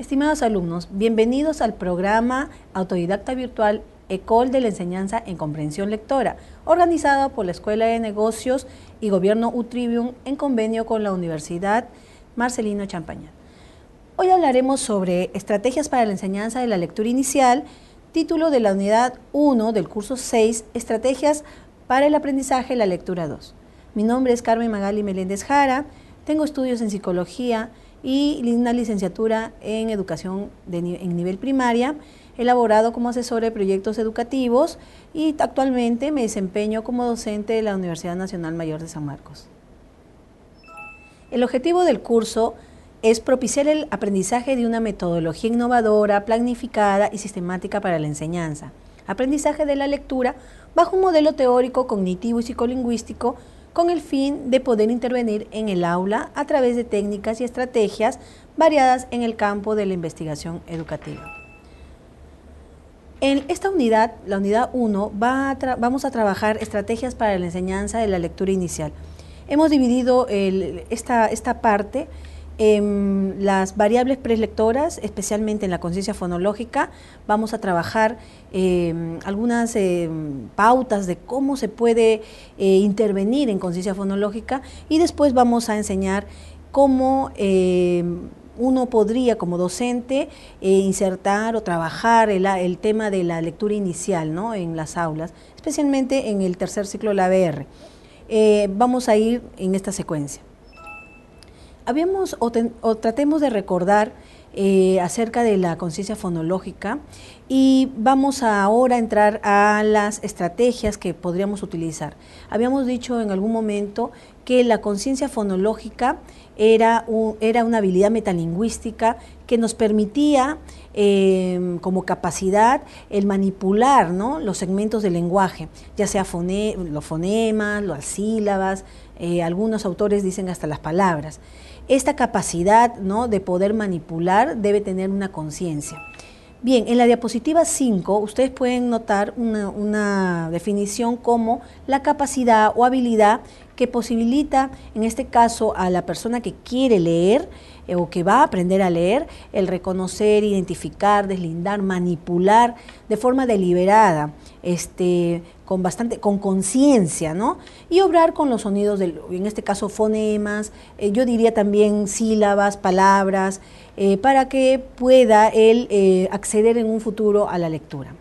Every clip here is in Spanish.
Estimados alumnos, bienvenidos al programa Autodidacta Virtual Ecole de la Enseñanza en Comprensión Lectora, organizado por la Escuela de Negocios y Gobierno UTrivium en convenio con la Universidad Marcelino Champagnat. Hoy hablaremos sobre estrategias para la enseñanza de la lectura inicial, título de la unidad 1 del curso 6, estrategias para el aprendizaje de la lectura 2. Mi nombre es Carmen Magali Meléndez Jara, tengo estudios en psicología y una licenciatura en educación en nivel primaria, elaborado como asesora de proyectos educativos y actualmente me desempeño como docente de la Universidad Nacional Mayor de San Marcos. El objetivo del curso es propiciar el aprendizaje de una metodología innovadora, planificada y sistemática para la enseñanza. Aprendizaje de la lectura bajo un modelo teórico, cognitivo y psicolingüístico con el fin de poder intervenir en el aula a través de técnicas y estrategias variadas en el campo de la investigación educativa. En esta unidad, la unidad 1, vamos a trabajar estrategias para la enseñanza de la lectura inicial. Hemos dividido esta parte en las variables prelectoras, especialmente en la conciencia fonológica. Vamos a trabajar algunas pautas de cómo se puede intervenir en conciencia fonológica y después vamos a enseñar cómo uno podría como docente insertar o trabajar el tema de la lectura inicial, ¿no?, en las aulas, especialmente en el tercer ciclo de la ABR. Vamos a ir en esta secuencia. Tratemos de recordar acerca de la conciencia fonológica y vamos ahora a entrar a las estrategias que podríamos utilizar. Habíamos dicho en algún momento que la conciencia fonológica era una habilidad metalingüística que nos permitía como capacidad el manipular, ¿no?, los segmentos del lenguaje, ya sea los fonemas, las sílabas, algunos autores dicen hasta las palabras. Esta capacidad, ¿no?, de poder manipular debe tener una conciencia. Bien, en la diapositiva 5 ustedes pueden notar una definición como la capacidad o habilidad que posibilita, en este caso, a la persona que quiere leer o que va a aprender a leer, el reconocer, identificar, deslindar, manipular de forma deliberada, con conciencia, ¿no?, y obrar con los sonidos, en este caso fonemas, yo diría también sílabas, palabras, para que pueda él acceder en un futuro a la lectura.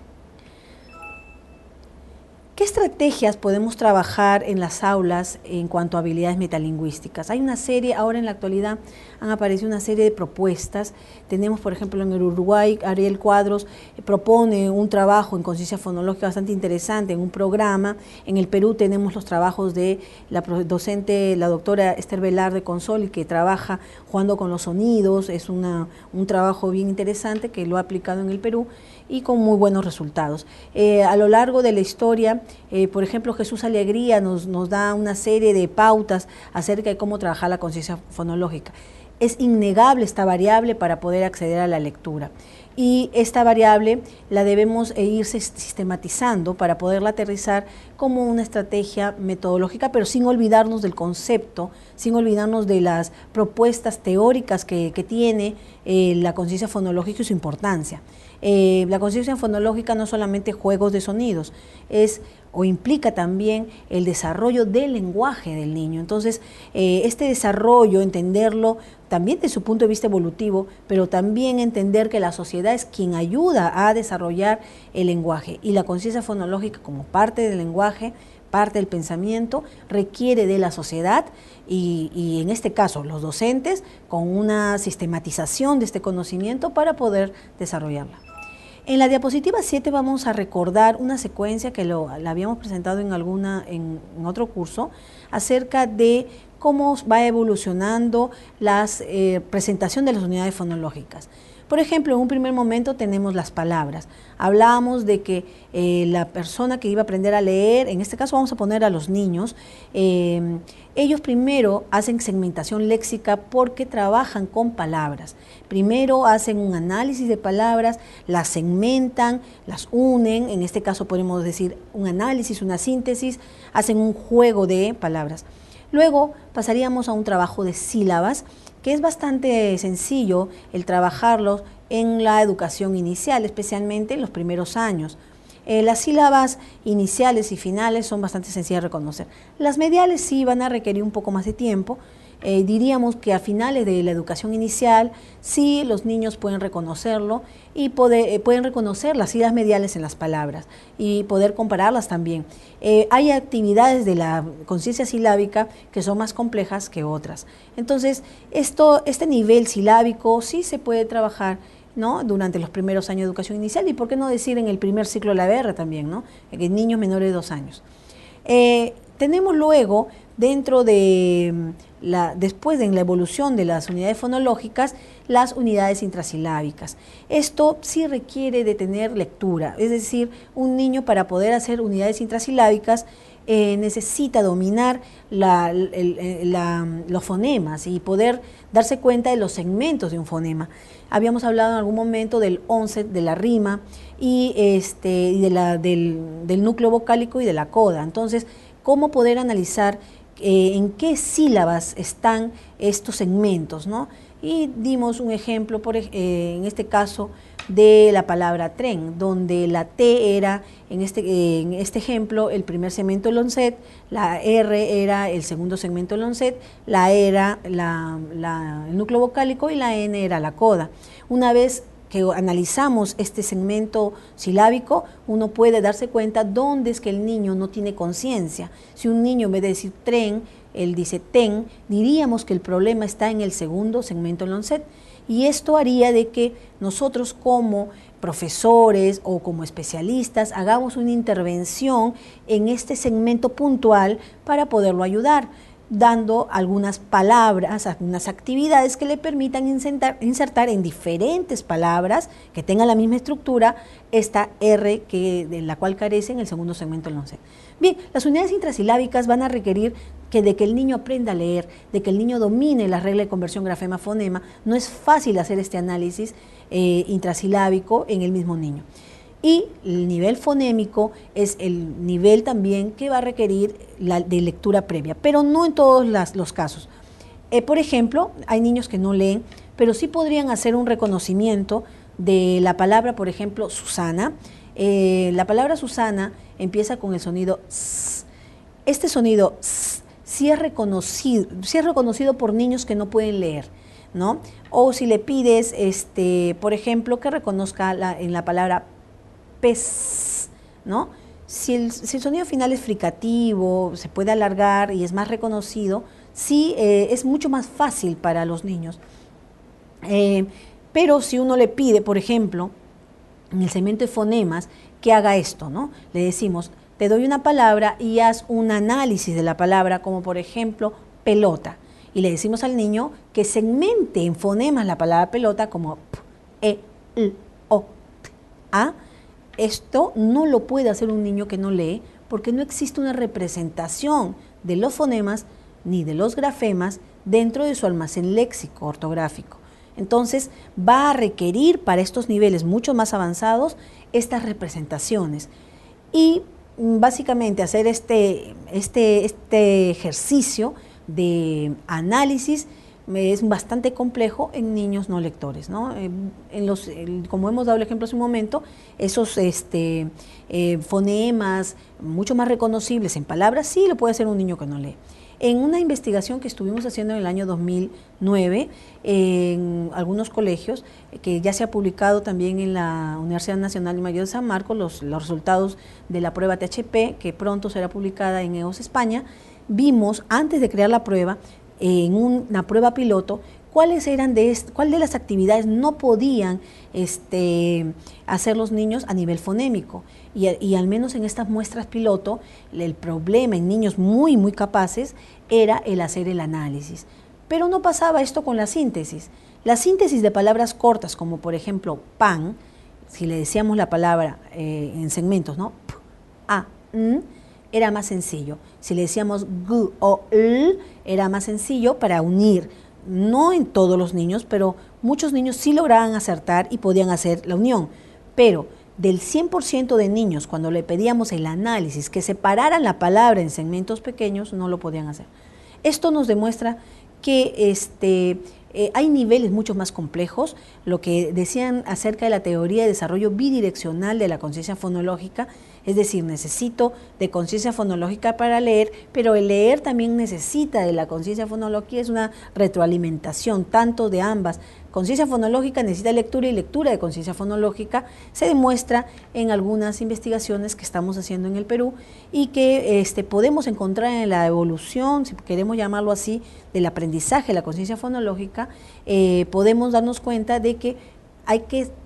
¿Qué estrategias podemos trabajar en las aulas en cuanto a habilidades metalingüísticas? Hay una serie, ahora en la actualidad han aparecido una serie de propuestas. Tenemos, por ejemplo, en el Uruguay, Ariel Cuadros propone un trabajo en conciencia fonológica bastante interesante en un programa. En el Perú tenemos los trabajos de la docente, la doctora Esther Velarde Consoli, que trabaja jugando con los sonidos. Es un trabajo bien interesante que lo ha aplicado en el Perú y con muy buenos resultados. A lo largo de la historia, por ejemplo, Jesús Alegría nos da una serie de pautas acerca de cómo trabajar la conciencia fonológica. Es innegable esta variable para poder acceder a la lectura. Y esta variable la debemos ir sistematizando para poderla aterrizar como una estrategia metodológica, pero sin olvidarnos del concepto, sin olvidarnos de las propuestas teóricas que tiene la conciencia fonológica y su importancia. La conciencia fonológica no solamente juegos de sonidos, implica también el desarrollo del lenguaje del niño. Entonces, este desarrollo, entenderlo también desde su punto de vista evolutivo, pero también entender que la sociedad es quien ayuda a desarrollar el lenguaje. Y la conciencia fonológica, como parte del lenguaje, parte del pensamiento, requiere de la sociedad y en este caso los docentes con una sistematización de este conocimiento para poder desarrollarla. En la diapositiva 7 vamos a recordar una secuencia que la habíamos presentado en otro curso acerca de cómo va evolucionando la presentación de las unidades fonológicas. Por ejemplo, en un primer momento tenemos las palabras. Hablábamos de que la persona que iba a aprender a leer, en este caso vamos a poner a los niños, ellos primero hacen segmentación léxica porque trabajan con palabras. Primero hacen un análisis de palabras, las segmentan, las unen, en este caso podemos decir un análisis, una síntesis, hacen un juego de palabras. Luego pasaríamos a un trabajo de sílabas que es bastante sencillo el trabajarlos en la educación inicial, especialmente en los primeros años. Las sílabas iniciales y finales son bastante sencillas de reconocer. Las mediales sí van a requerir un poco más de tiempo. Diríamos que a finales de la educación inicial sí los niños pueden reconocerlo y pueden reconocer las sílabas mediales en las palabras y poder compararlas también. Hay actividades de la conciencia silábica que son más complejas que otras. Entonces, este nivel silábico sí se puede trabajar, ¿no?, durante los primeros años de educación inicial y por qué no decir en el primer ciclo de la ABR también, ¿no?, en niños menores de 2 años. Tenemos luego, dentro de después de la evolución de las unidades fonológicas, las unidades intrasilábicas. Esto sí requiere de tener lectura, es decir, un niño para poder hacer unidades intrasilábicas necesita dominar los fonemas y poder darse cuenta de los segmentos de un fonema. Habíamos hablado en algún momento del onset, de la rima y del núcleo vocálico y de la coda. Entonces, ¿cómo poder analizar en qué sílabas están estos segmentos, ¿no? Y dimos un ejemplo, en este caso, de la palabra tren, donde la T era, en este ejemplo, el primer segmento del onset, la R era el segundo segmento del onset, la E era el núcleo vocálico y la N era la coda. Una vez que analizamos este segmento silábico, uno puede darse cuenta dónde es que el niño no tiene conciencia. Si un niño en vez de decir tren, él dice ten, diríamos que el problema está en el segundo segmento del onset. Y esto haría de que nosotros como profesores o como especialistas hagamos una intervención en este segmento puntual para poderlo ayudar, dando algunas palabras, algunas actividades que le permitan insertar en diferentes palabras que tengan la misma estructura esta R de la cual carece en el segundo segmento del onset. Bien, las unidades intrasilábicas van a requerir de que el niño aprenda a leer, de que el niño domine la regla de conversión grafema-fonema. No es fácil hacer este análisis intrasilábico en el mismo niño. Y el nivel fonémico es el nivel también que va a requerir de lectura previa, pero no en todos los casos. Por ejemplo, hay niños que no leen, pero sí podrían hacer un reconocimiento de la palabra, por ejemplo, Susana. La palabra Susana empieza con el sonido S. Este sonido S sí es reconocido por niños que no pueden leer, ¿no? O si le pides, por ejemplo, que reconozca en la palabra pez, ¿no? Si el sonido final es fricativo, se puede alargar y es más reconocido, sí es mucho más fácil para los niños. Pero si uno le pide, por ejemplo, en el segmento de fonemas, que haga esto, ¿no? Le decimos, te doy una palabra y haz un análisis de la palabra, como por ejemplo, pelota. Y le decimos al niño que segmente en fonemas la palabra pelota como p, e, l, o, t, a. Esto no lo puede hacer un niño que no lee porque no existe una representación de los fonemas ni de los grafemas dentro de su almacén léxico ortográfico. Entonces va a requerir para estos niveles mucho más avanzados estas representaciones y básicamente hacer este ejercicio de análisis es bastante complejo en niños no lectores, ¿no? Como hemos dado el ejemplo hace un momento, esos fonemas mucho más reconocibles en palabras sí lo puede hacer un niño que no lee. En una investigación que estuvimos haciendo en el año 2009 en algunos colegios, que ya se ha publicado también en la Universidad Nacional Mayor de San Marcos, los resultados de la prueba THP, que pronto será publicada en EOS España, vimos antes de crear la prueba, en una prueba piloto, cuál de las actividades no podían hacer los niños a nivel fonémico. Y al menos en estas muestras piloto, el problema en niños muy, muy capaces era el hacer el análisis. Pero no pasaba esto con la síntesis. La síntesis de palabras cortas, como por ejemplo pan, si le decíamos la palabra en segmentos, ¿no? P, a, n, era más sencillo. Si le decíamos g o l, era más sencillo para unir. No en todos los niños, pero muchos niños sí lograban acertar y podían hacer la unión. Pero del 100% de niños, cuando le pedíamos el análisis, que separaran la palabra en segmentos pequeños, no lo podían hacer. Esto nos demuestra que Hay niveles mucho más complejos, lo que decían acerca de la teoría de desarrollo bidireccional de la conciencia fonológica, es decir, necesito de conciencia fonológica para leer, pero el leer también necesita de la conciencia fonológica, es una retroalimentación tanto de ambas. Conciencia fonológica necesita lectura y lectura de conciencia fonológica se demuestra en algunas investigaciones que estamos haciendo en el Perú y que podemos encontrar en la evolución, si queremos llamarlo así, del aprendizaje de la conciencia fonológica. Podemos darnos cuenta de que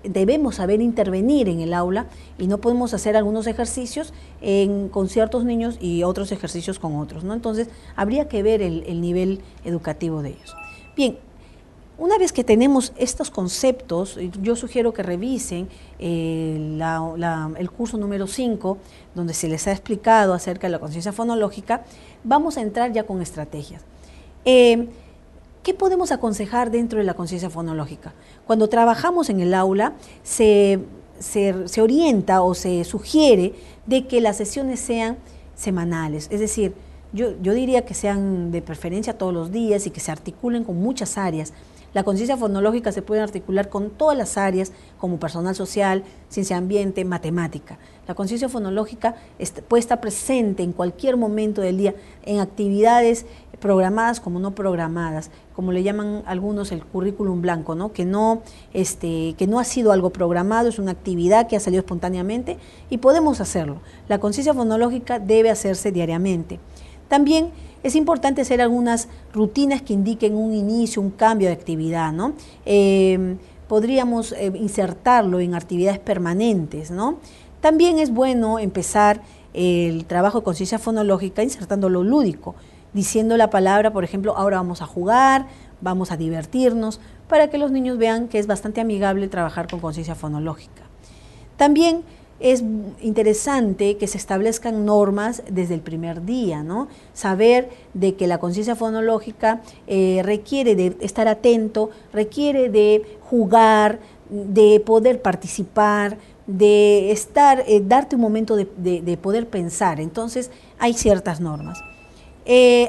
debemos saber intervenir en el aula y no podemos hacer algunos ejercicios con ciertos niños y otros ejercicios con otros, ¿no? Entonces, habría que ver el nivel educativo de ellos. Bien, una vez que tenemos estos conceptos, yo sugiero que revisen el curso número 5, donde se les ha explicado acerca de la conciencia fonológica. Vamos a entrar ya con estrategias. ¿Qué podemos aconsejar dentro de la conciencia fonológica? Cuando trabajamos en el aula, se orienta o se sugiere de que las sesiones sean semanales, es decir, yo diría que sean de preferencia todos los días y que se articulen con muchas áreas. La conciencia fonológica se puede articular con todas las áreas, como personal social, ciencia ambiente, matemática. La conciencia fonológica puede estar presente en cualquier momento del día, en actividades programadas como no programadas, como le llaman algunos el currículum blanco, ¿no? Que no ha sido algo programado, es una actividad que ha salido espontáneamente y podemos hacerlo. La conciencia fonológica debe hacerse diariamente. También es importante hacer algunas rutinas que indiquen un inicio, un cambio de actividad, ¿no? Podríamos insertarlo en actividades permanentes, ¿no? También es bueno empezar el trabajo de conciencia fonológica insertando lo lúdico, diciendo la palabra, por ejemplo, ahora vamos a jugar, vamos a divertirnos, para que los niños vean que es bastante amigable trabajar con conciencia fonológica. También es interesante que se establezcan normas desde el primer día, ¿no? Saber de que la conciencia fonológica requiere de estar atento, requiere de jugar, de poder participar, de darte un momento de poder pensar. Entonces, hay ciertas normas.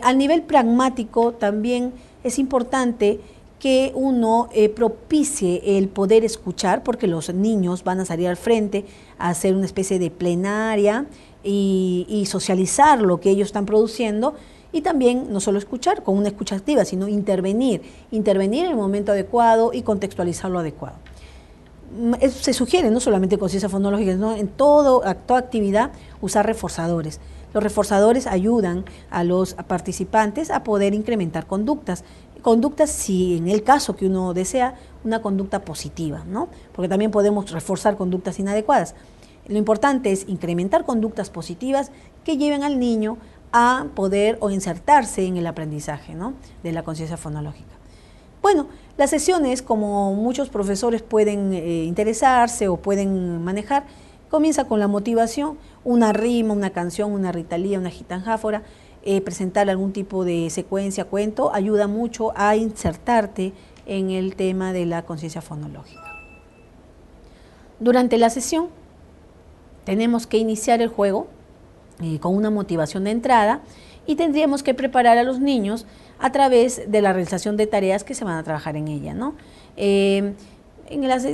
Al nivel pragmático también es importante que uno propicie el poder escuchar, porque los niños van a salir al frente a hacer una especie de plenaria y socializar lo que ellos están produciendo, y también no solo escuchar con una escucha activa, sino intervenir en el momento adecuado y contextualizar lo adecuado. Se sugiere no solamente en conciencia fonológica, sino en toda actividad usar reforzadores. Los reforzadores ayudan a los participantes a poder incrementar conductas, si en el caso que uno desea, una conducta positiva, ¿no? Porque también podemos reforzar conductas inadecuadas. Lo importante es incrementar conductas positivas que lleven al niño a poder o insertarse en el aprendizaje, ¿no?, de la conciencia fonológica. Bueno, las sesiones, como muchos profesores pueden interesarse o pueden manejar, comienza con la motivación, una rima, una canción, una ritalía, una gitanjáfora, presentar algún tipo de secuencia, cuento, ayuda mucho a insertarte en el tema de la conciencia fonológica. Durante la sesión tenemos que iniciar el juego con una motivación de entrada y tendríamos que preparar a los niños a través de la realización de tareas que se van a trabajar en ella, ¿no?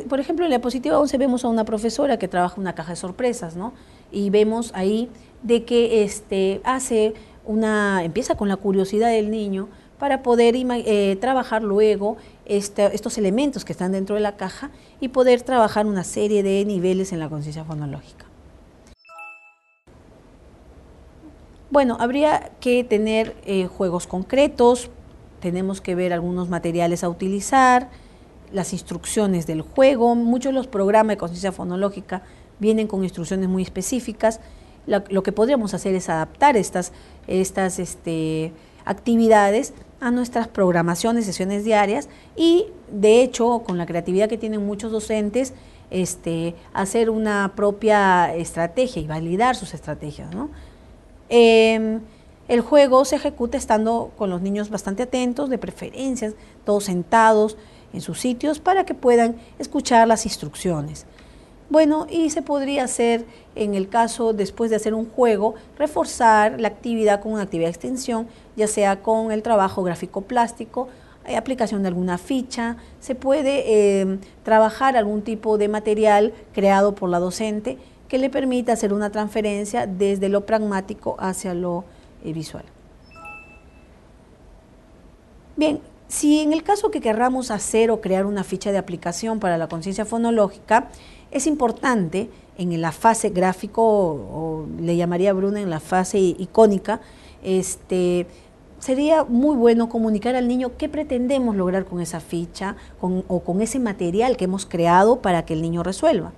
Por ejemplo, en la diapositiva 11 vemos a una profesora que trabaja una caja de sorpresas, ¿no? Y vemos ahí de que empieza con la curiosidad del niño para poder trabajar luego estos elementos que están dentro de la caja y poder trabajar una serie de niveles en la conciencia fonológica. Bueno, habría que tener juegos concretos, tenemos que ver algunos materiales a utilizar, las instrucciones del juego. Muchos de los programas de conciencia fonológica vienen con instrucciones muy específicas. Lo que podríamos hacer es adaptar estas actividades a nuestras programaciones, sesiones diarias y, de hecho, con la creatividad que tienen muchos docentes, hacer una propia estrategia y validar sus estrategias, ¿no? El juego se ejecuta estando con los niños bastante atentos, de preferencias, todos sentados en sus sitios para que puedan escuchar las instrucciones. Bueno, y se podría hacer, en el caso, después de hacer un juego, reforzar la actividad con una actividad de extensión, ya sea con el trabajo gráfico plástico, aplicación de alguna ficha, se puede trabajar algún tipo de material creado por la docente que le permita hacer una transferencia desde lo pragmático hacia lo visual. Bien, si en el caso que querramos hacer o crear una ficha de aplicación para la conciencia fonológica, es importante en la fase gráfico, o le llamaría Bruna en la fase icónica, sería muy bueno comunicar al niño qué pretendemos lograr con esa ficha o con ese material que hemos creado para que el niño resuelva.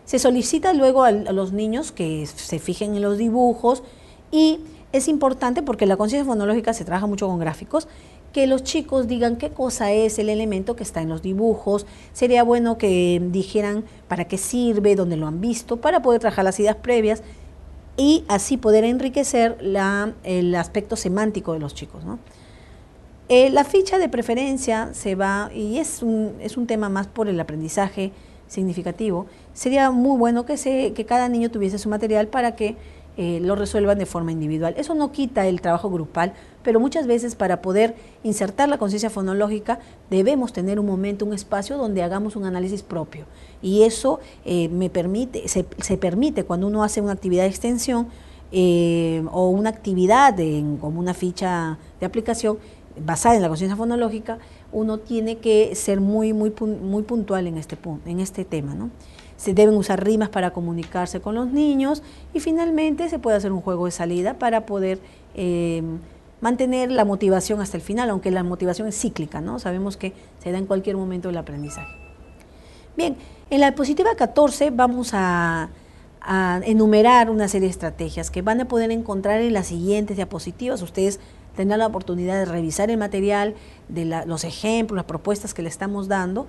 Se solicita luego a los niños que se fijen en los dibujos, y es importante, porque la conciencia fonológica se trabaja mucho con gráficos, que los chicos digan qué cosa es el elemento que está en los dibujos. Sería bueno que dijeran para qué sirve, dónde lo han visto, para poder trabajar las ideas previas y así poder enriquecer el aspecto semántico de los chicos, ¿no? La ficha de preferencia se va, y es un tema más por el aprendizaje significativo. Sería muy bueno que cada niño tuviese su material para que lo resuelvan de forma individual. Eso no quita el trabajo grupal, pero muchas veces para poder insertar la conciencia fonológica debemos tener un momento, un espacio donde hagamos un análisis propio. Y eso se permite cuando uno hace una actividad de extensión o una actividad como una ficha de aplicación basada en la conciencia fonológica. Uno tiene que ser muy puntual en este tema, ¿no? Se deben usar rimas para comunicarse con los niños, y finalmente se puede hacer un juego de salida para poder mantener la motivación hasta el final, aunque la motivación es cíclica, ¿no? Sabemos que se da en cualquier momento del aprendizaje. Bien, en la diapositiva 14 vamos a enumerar una serie de estrategias que van a poder encontrar en las siguientes diapositivas. Ustedes tendrán la oportunidad de revisar el material, los ejemplos, las propuestas que le estamos dando.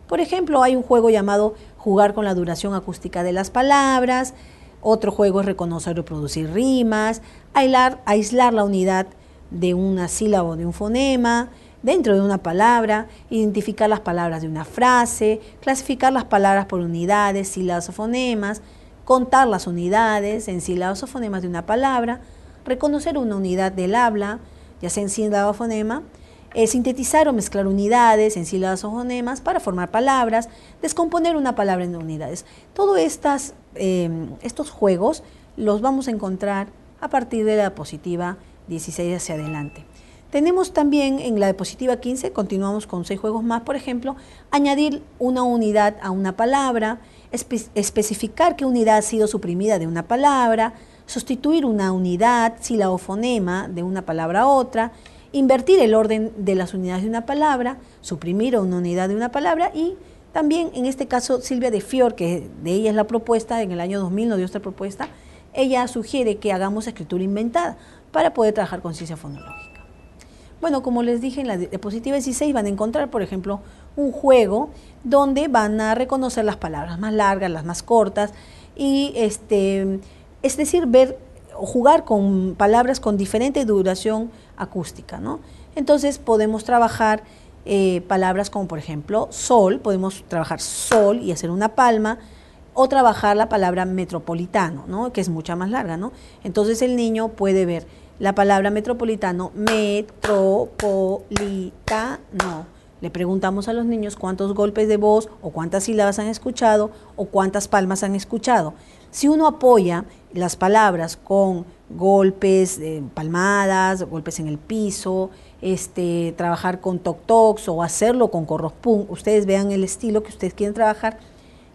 Por ejemplo, hay un juego llamado jugar con la duración acústica de las palabras. Otro juego es reconocer y reproducir rimas, aislar la unidad de una sílaba o de un fonema dentro de una palabra, identificar las palabras de una frase, clasificar las palabras por unidades, sílabas o fonemas, contar las unidades en sílabas o fonemas de una palabra, reconocer una unidad del habla, ya sea en sílaba o fonema, sintetizar o mezclar unidades en sílabas o fonemas para formar palabras, descomponer una palabra en unidades. Todos estos juegos los vamos a encontrar a partir de la diapositiva 16 hacia adelante. Tenemos también en la diapositiva 15, continuamos con 6 juegos más, por ejemplo, añadir una unidad a una palabra, especificar qué unidad ha sido suprimida de una palabra, sustituir una unidad, sílaba o fonema de una palabra a otra, invertir el orden de las unidades de una palabra, suprimir una unidad de una palabra. Y también en este caso Silvia de Fior, que de ella es la propuesta, en el año 2000 nos dio esta propuesta, ella sugiere que hagamos escritura inventada para poder trabajar con conciencia fonológica. Bueno, como les dije, en la diapositiva 16 van a encontrar, por ejemplo, un juego donde van a reconocer las palabras más largas, las más cortas, y es decir, ver o jugar con palabras con diferente duración acústica, ¿no? Entonces podemos trabajar palabras como, por ejemplo, sol, podemos trabajar sol y hacer una palma, o trabajar la palabra metropolitano, ¿no? Que es mucha más larga, ¿no? Entonces el niño puede ver la palabra metropolitano, metropolitano. Le preguntamos a los niños cuántos golpes de voz o cuántas sílabas han escuchado o cuántas palmas han escuchado. Si uno apoya las palabras con golpes, palmadas, golpes en el piso, trabajar con toc-tocs o hacerlo con corrospun, ustedes vean el estilo que ustedes quieren trabajar,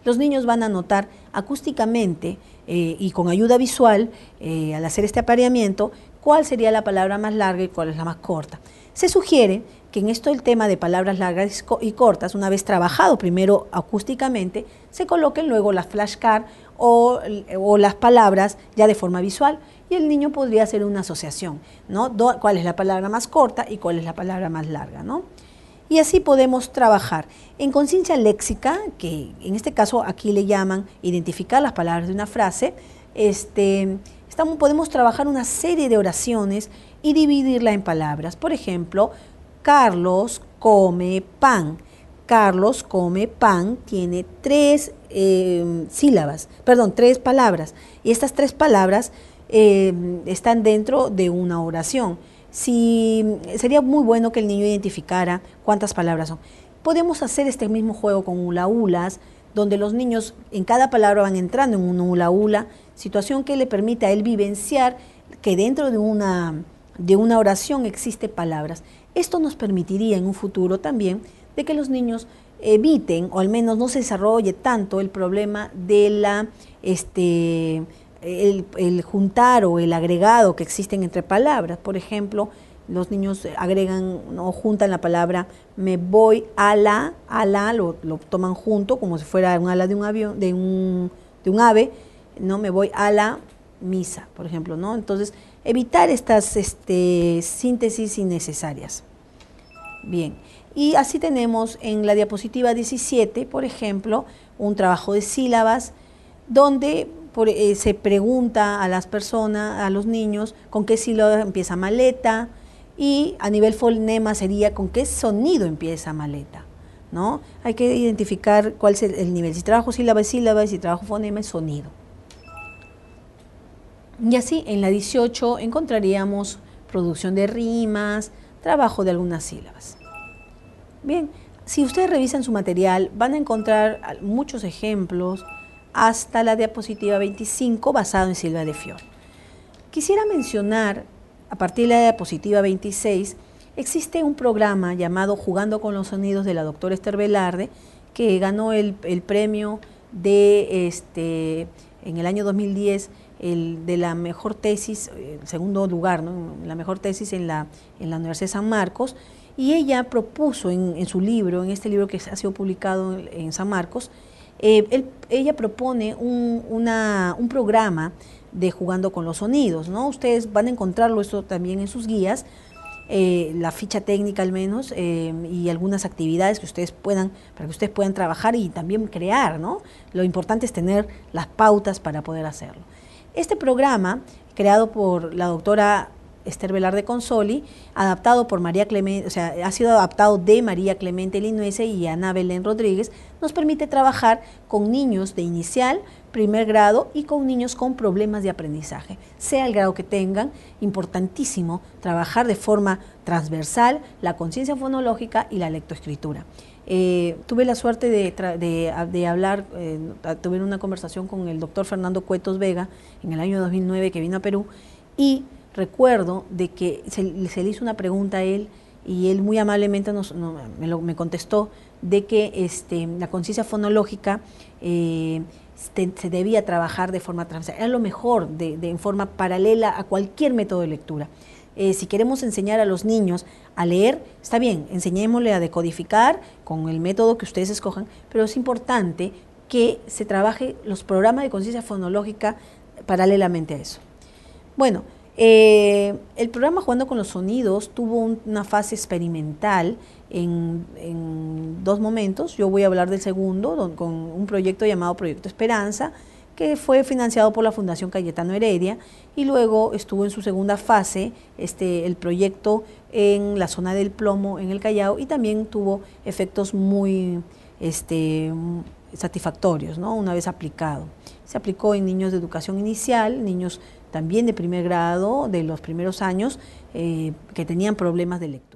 los niños van a notar acústicamente y con ayuda visual, al hacer este apareamiento, cuál sería la palabra más larga y cuál es la más corta. Se sugiere que en esto el tema de palabras largas y cortas, una vez trabajado primero acústicamente, se coloquen luego las flashcards o las palabras ya de forma visual, y el niño podría hacer una asociación, ¿no? ¿Cuál es la palabra más corta y cuál es la palabra más larga, ¿no? Y así podemos trabajar. En conciencia léxica, que en este caso aquí le llaman identificar las palabras de una frase, podemos trabajar una serie de oraciones y dividirla en palabras. Por ejemplo, Carlos come pan. Carlos come pan tiene tres palabras. Y estas 3 palabras están dentro de una oración. Sería muy bueno que el niño identificara cuántas palabras son. Podemos hacer este mismo juego con hula hulas, donde los niños en cada palabra van entrando en un hula hula, situación que le permite a él vivenciar que dentro de una oración existe palabras. Esto nos permitiría en un futuro también de que los niños eviten, o al menos no se desarrolle tanto el problema de el juntar o el agregado que existen entre palabras. Por ejemplo, los niños agregan o juntan la palabra me voy a la, lo toman junto como si fuera un ala de un avión, de un ave, ¿no? Me voy a la misa, por ejemplo, ¿no? Entonces, evitar estas síntesis innecesarias. Bien, y así tenemos en la diapositiva 17, por ejemplo, un trabajo de sílabas, donde se pregunta a las personas, a los niños, con qué sílaba empieza maleta, y a nivel fonema sería con qué sonido empieza maleta, ¿no? Hay que identificar cuál es el nivel, si trabajo sílaba es sílaba, y si trabajo fonema es sonido. Y así en la 18 encontraríamos producción de rimas, trabajo de algunas sílabas. Bien, si ustedes revisan su material van a encontrar muchos ejemplos hasta la diapositiva 25 basado en Silvia de Fior. Quisiera mencionar, a partir de la diapositiva 26, existe un programa llamado Jugando con los Sonidos de la doctora Esther Velarde, que ganó el premio en el año 2010, de la mejor tesis, el segundo lugar, ¿no? La mejor tesis en la Universidad de San Marcos, y ella propuso en su libro, en este libro que ha sido publicado en San Marcos, ella propone un programa de Jugando con los Sonidos, ¿no? Ustedes van a encontrarlo esto también en sus guías, la ficha técnica al menos, y algunas actividades que ustedes puedan, para que ustedes puedan trabajar y también crear, ¿no? Lo importante es tener las pautas para poder hacerlo. Este programa, creado por la doctora Esther Velarde Consoli, adaptado por María Clemente, o sea, ha sido adaptado de María Clemente Linuese y Ana Belén Rodríguez, nos permite trabajar con niños de inicial, primer grado y con niños con problemas de aprendizaje, sea el grado que tengan. Importantísimo trabajar de forma transversal la conciencia fonológica y la lectoescritura. Tuve la suerte de hablar, tuve una conversación con el doctor Fernando Cuetos Vega en el año 2009 que vino a Perú, y recuerdo de que se le hizo una pregunta a él y él muy amablemente me contestó de que la conciencia fonológica se debía trabajar de forma transversal, era lo mejor en forma paralela a cualquier método de lectura. Si queremos enseñar a los niños a leer, está bien, enseñémosle a decodificar con el método que ustedes escojan, pero es importante que se trabaje los programas de conciencia fonológica paralelamente a eso. Bueno, el programa Jugando con los Sonidos tuvo una fase experimental en 2 momentos. Yo voy a hablar del segundo, con un proyecto llamado Proyecto Esperanza, que fue financiado por la Fundación Cayetano Heredia, y luego estuvo en su segunda fase el proyecto en la zona del Plomo, en el Callao, y también tuvo efectos muy satisfactorios, ¿no? Una vez aplicado. Se aplicó en niños de educación inicial, niños también de primer grado, de los primeros años, que tenían problemas de lectura.